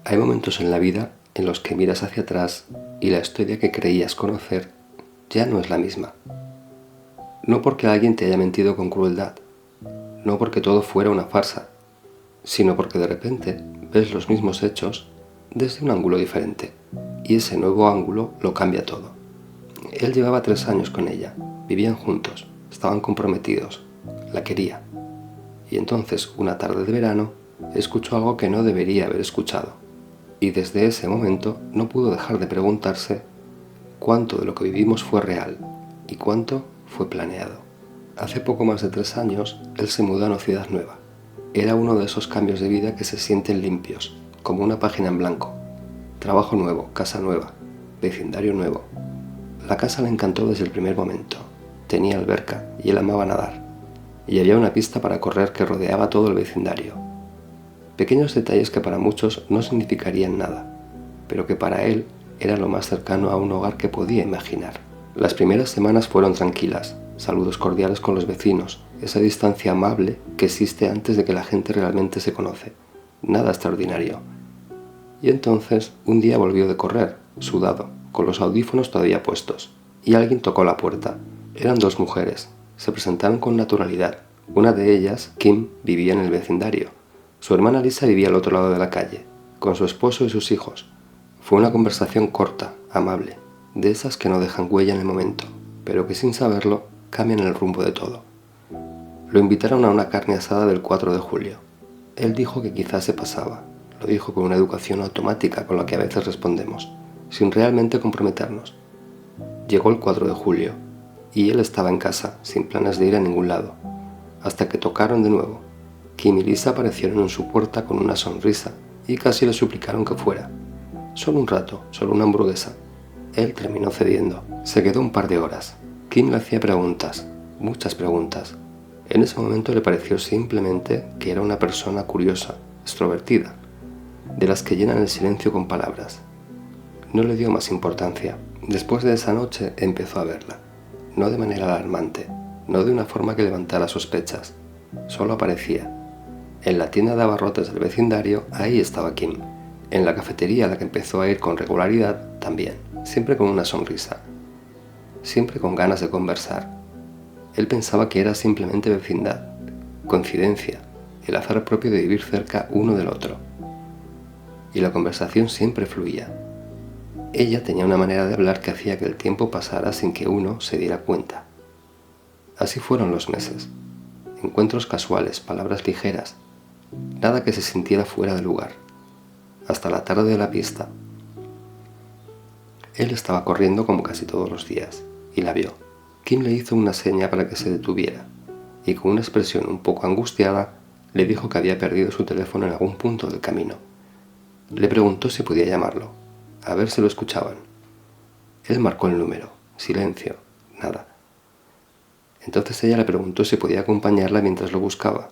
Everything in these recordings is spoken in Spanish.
Hay momentos en la vida en los que miras hacia atrás y la historia que creías conocer ya no es la misma. No porque alguien te haya mentido con crueldad, no porque todo fuera una farsa, sino porque de repente ves los mismos hechos desde un ángulo diferente, y ese nuevo ángulo lo cambia todo. Él llevaba 3 años con ella, vivían juntos, estaban comprometidos, la quería. Y entonces, una tarde de verano, escuchó algo que no debería haber escuchado. Y desde ese momento no pudo dejar de preguntarse cuánto de lo que vivimos fue real y cuánto fue planeado. Hace poco más de 3 años, él se mudó a una ciudad nueva. Era uno de esos cambios de vida que se sienten limpios, como una página en blanco. Trabajo nuevo, casa nueva, vecindario nuevo. La casa le encantó desde el primer momento. Tenía alberca y él amaba nadar. Y había una pista para correr que rodeaba todo el vecindario. Pequeños detalles que para muchos no significarían nada, pero que para él era lo más cercano a un hogar que podía imaginar. Las primeras semanas fueron tranquilas, saludos cordiales con los vecinos, esa distancia amable que existe antes de que la gente realmente se conoce. Nada extraordinario. Y entonces, un día volvió de correr, sudado, con los audífonos todavía puestos, y alguien tocó la puerta. Eran 2 mujeres. Se presentaron con naturalidad. Una de ellas, Kim, vivía en el vecindario. Su hermana Lisa vivía al otro lado de la calle, con su esposo y sus hijos. Fue una conversación corta, amable, de esas que no dejan huella en el momento, pero que sin saberlo cambian el rumbo de todo. Lo invitaron a una carne asada del 4 de julio. Él dijo que quizás se pasaba. Lo dijo con una educación automática con la que a veces respondemos, sin realmente comprometernos. Llegó el 4 de julio, y él estaba en casa, sin planes de ir a ningún lado, hasta que tocaron de nuevo. Kim y Lisa aparecieron en su puerta con una sonrisa y casi le suplicaron que fuera. Solo un rato, solo una hamburguesa. Él terminó cediendo. Se quedó un par de horas. Kim le hacía preguntas, muchas preguntas. En ese momento le pareció simplemente que era una persona curiosa, extrovertida, de las que llenan el silencio con palabras. No le dio más importancia. Después de esa noche empezó a verla. No de manera alarmante, no de una forma que levantara sospechas. Solo aparecía. En la tienda de abarrotes del vecindario, ahí estaba Kim. En la cafetería a la que empezó a ir con regularidad, también, siempre con una sonrisa. Siempre con ganas de conversar. Él pensaba que era simplemente vecindad, coincidencia, el azar propio de vivir cerca uno del otro. Y la conversación siempre fluía. Ella tenía una manera de hablar que hacía que el tiempo pasara sin que uno se diera cuenta. Así fueron los meses. Encuentros casuales, palabras ligeras, nada que se sintiera fuera de lugar. Hasta la tarde de la pista. Él estaba corriendo como casi todos los días, y la vio. Kim le hizo una seña para que se detuviera, y con una expresión un poco angustiada, le dijo que había perdido su teléfono en algún punto del camino. Le preguntó si podía llamarlo, a ver si lo escuchaban. Él marcó el número. Silencio. Nada. Entonces ella le preguntó si podía acompañarla mientras lo buscaba,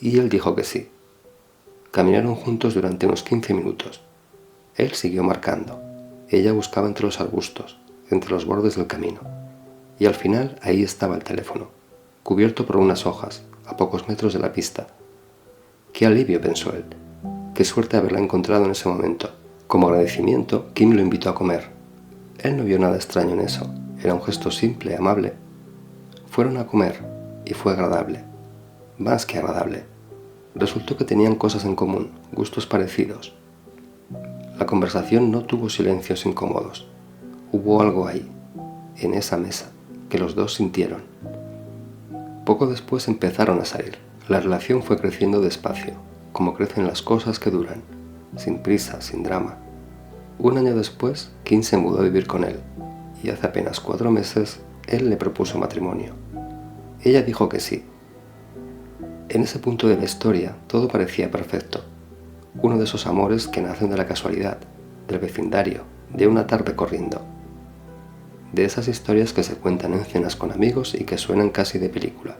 y él dijo que sí. Caminaron juntos durante unos 15 minutos. Él siguió marcando. Ella buscaba entre los arbustos, entre los bordes del camino. Y al final ahí estaba el teléfono, cubierto por unas hojas, a pocos metros de la pista. Qué alivio, pensó él. Qué suerte haberla encontrado en ese momento. Como agradecimiento, Kim lo invitó a comer. Él no vio nada extraño en eso. Era un gesto simple, amable. Fueron a comer, y fue agradable. Más que agradable. Resultó que tenían cosas en común, gustos parecidos. La conversación no tuvo silencios incómodos. Hubo algo ahí, en esa mesa, que los dos sintieron. Poco después empezaron a salir. La relación fue creciendo despacio, como crecen las cosas que duran, sin prisa, sin drama. 1 año después, Kim se mudó a vivir con él, y hace apenas 4 meses, él le propuso matrimonio. Ella dijo que sí. En ese punto de la historia, todo parecía perfecto. Uno de esos amores que nacen de la casualidad, del vecindario, de una tarde corriendo. De esas historias que se cuentan en cenas con amigos y que suenan casi de película.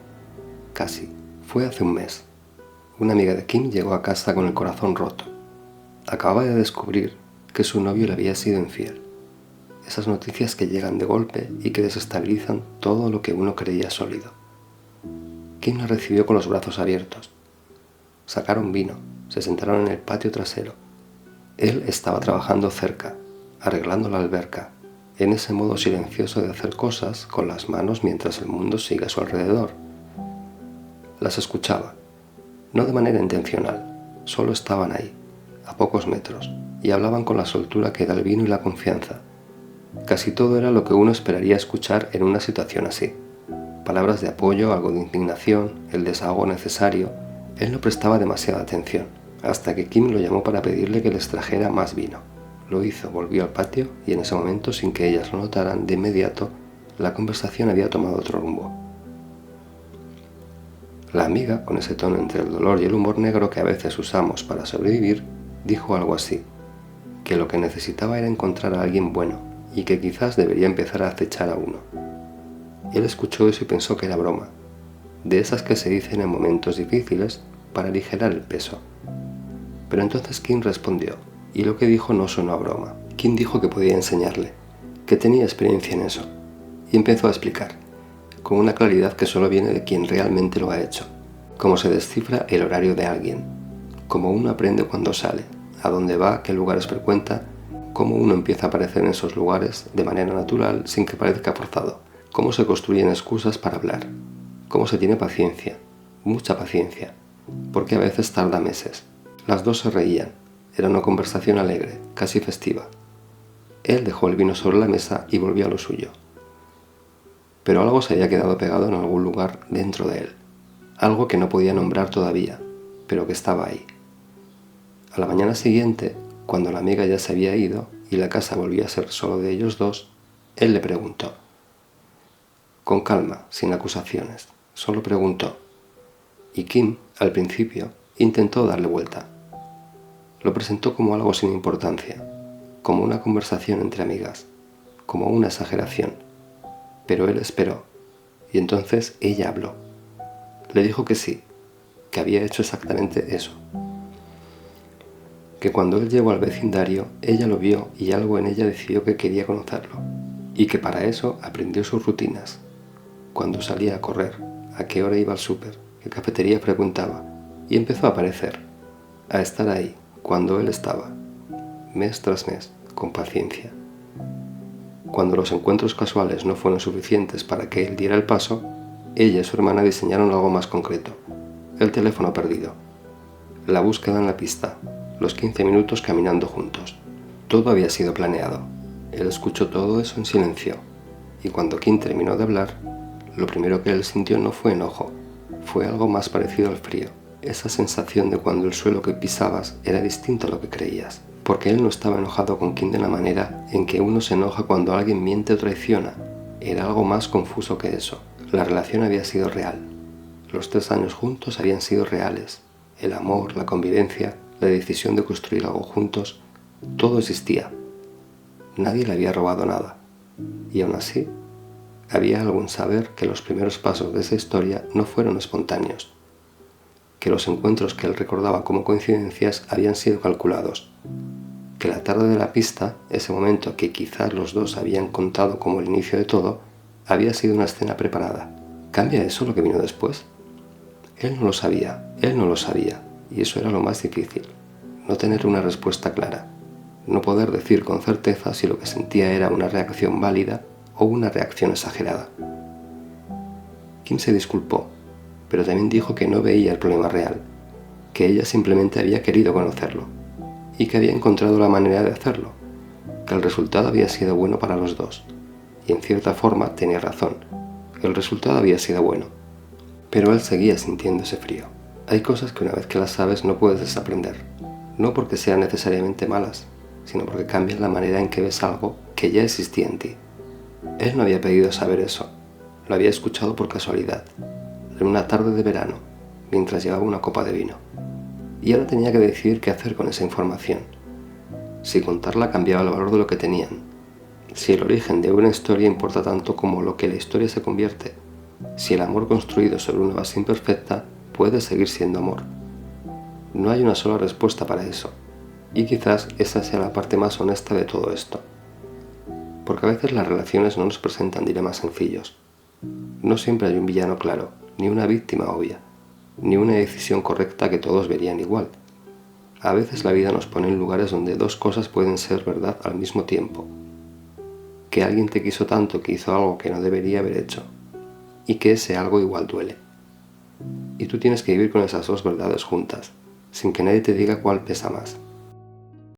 Casi. Fue hace un mes. Una amiga de Kim llegó a casa con el corazón roto. Acababa de descubrir que su novio le había sido infiel. Esas noticias que llegan de golpe y que desestabilizan todo lo que uno creía sólido. Kim la recibió con los brazos abiertos. Sacaron vino, se sentaron en el patio trasero. Él estaba trabajando cerca, arreglando la alberca, en ese modo silencioso de hacer cosas con las manos mientras el mundo sigue a su alrededor. Las escuchaba, no de manera intencional, solo estaban ahí, a pocos metros, y hablaban con la soltura que da el vino y la confianza. Casi todo era lo que uno esperaría escuchar en una situación así. Palabras de apoyo, algo de indignación, el desahogo necesario. Él no prestaba demasiada atención, hasta que Kim lo llamó para pedirle que les trajera más vino. Lo hizo, volvió al patio y en ese momento, sin que ellas lo notaran, de inmediato, la conversación había tomado otro rumbo. La amiga, con ese tono entre el dolor y el humor negro que a veces usamos para sobrevivir, dijo algo así, que lo que necesitaba era encontrar a alguien bueno y que quizás debería empezar a acechar a uno. Él escuchó eso y pensó que era broma, de esas que se dicen en momentos difíciles para aligerar el peso. Pero entonces Kim respondió, y lo que dijo no sonó a broma. Kim dijo que podía enseñarle, que tenía experiencia en eso, y empezó a explicar, con una claridad que solo viene de quien realmente lo ha hecho, cómo se descifra el horario de alguien, cómo uno aprende cuando sale, a dónde va, qué lugares frecuenta, cómo uno empieza a aparecer en esos lugares de manera natural sin que parezca forzado, cómo se construyen excusas para hablar, cómo se tiene paciencia, mucha paciencia, porque a veces tarda meses. Las dos se reían, era una conversación alegre, casi festiva. Él dejó el vino sobre la mesa y volvió a lo suyo. Pero algo se había quedado pegado en algún lugar dentro de él, algo que no podía nombrar todavía, pero que estaba ahí. A la mañana siguiente, cuando la amiga ya se había ido y la casa volvía a ser solo de ellos dos, él le preguntó. Con calma, sin acusaciones, solo preguntó. Y Kim, al principio, intentó darle vuelta. Lo presentó como algo sin importancia, como una conversación entre amigas, como una exageración. Pero él esperó, y entonces ella habló. Le dijo que sí, que había hecho exactamente eso. Que cuando él llegó al vecindario, ella lo vio y algo en ella decidió que quería conocerlo, y que para eso aprendió sus rutinas. Cuando salía a correr, a qué hora iba al súper, qué cafetería frecuentaba, y empezó a aparecer, a estar ahí, cuando él estaba, mes tras mes, con paciencia. Cuando los encuentros casuales no fueron suficientes para que él diera el paso, ella y su hermana diseñaron algo más concreto, el teléfono perdido, la búsqueda en la pista, los 15 minutos caminando juntos. Todo había sido planeado. Él escuchó todo eso en silencio, y cuando Kim terminó de hablar, lo primero que él sintió no fue enojo, fue algo más parecido al frío, esa sensación de cuando el suelo que pisabas era distinto a lo que creías, porque él no estaba enojado con Kim de la manera en que uno se enoja cuando alguien miente o traiciona. Era algo más confuso que eso. La relación había sido real. Los 3 años juntos habían sido reales. El amor, la convivencia, la decisión de construir algo juntos, todo existía. Nadie le había robado nada. Y aún así, había algún saber que los primeros pasos de esa historia no fueron espontáneos, que los encuentros que él recordaba como coincidencias habían sido calculados, que la tarde de la pista, ese momento que quizás los dos habían contado como el inicio de todo, había sido una escena preparada. ¿Cambia eso lo que vino después? Él no lo sabía, y eso era lo más difícil, no tener una respuesta clara, no poder decir con certeza si lo que sentía era una reacción válida o una reacción exagerada. Kim se disculpó, pero también dijo que no veía el problema real, que ella simplemente había querido conocerlo, y que había encontrado la manera de hacerlo, que el resultado había sido bueno para los dos, y en cierta forma tenía razón, el resultado había sido bueno, pero él seguía sintiendo ese frío. Hay cosas que una vez que las sabes no puedes desaprender, no porque sean necesariamente malas, sino porque cambian la manera en que ves algo que ya existía en ti. Él no había pedido saber eso, lo había escuchado por casualidad, en una tarde de verano, mientras llevaba una copa de vino. Y ahora tenía que decidir qué hacer con esa información. Si contarla cambiaba el valor de lo que tenían. Si el origen de una historia importa tanto como lo que la historia se convierte. Si el amor construido sobre una base imperfecta puede seguir siendo amor. No hay una sola respuesta para eso. Y quizás esa sea la parte más honesta de todo esto. Porque a veces las relaciones no nos presentan dilemas sencillos. No siempre hay un villano claro, ni una víctima obvia, ni una decisión correcta que todos verían igual. A veces la vida nos pone en lugares donde dos cosas pueden ser verdad al mismo tiempo. Que alguien te quiso tanto que hizo algo que no debería haber hecho, y que ese algo igual duele. Y tú tienes que vivir con esas dos verdades juntas, sin que nadie te diga cuál pesa más.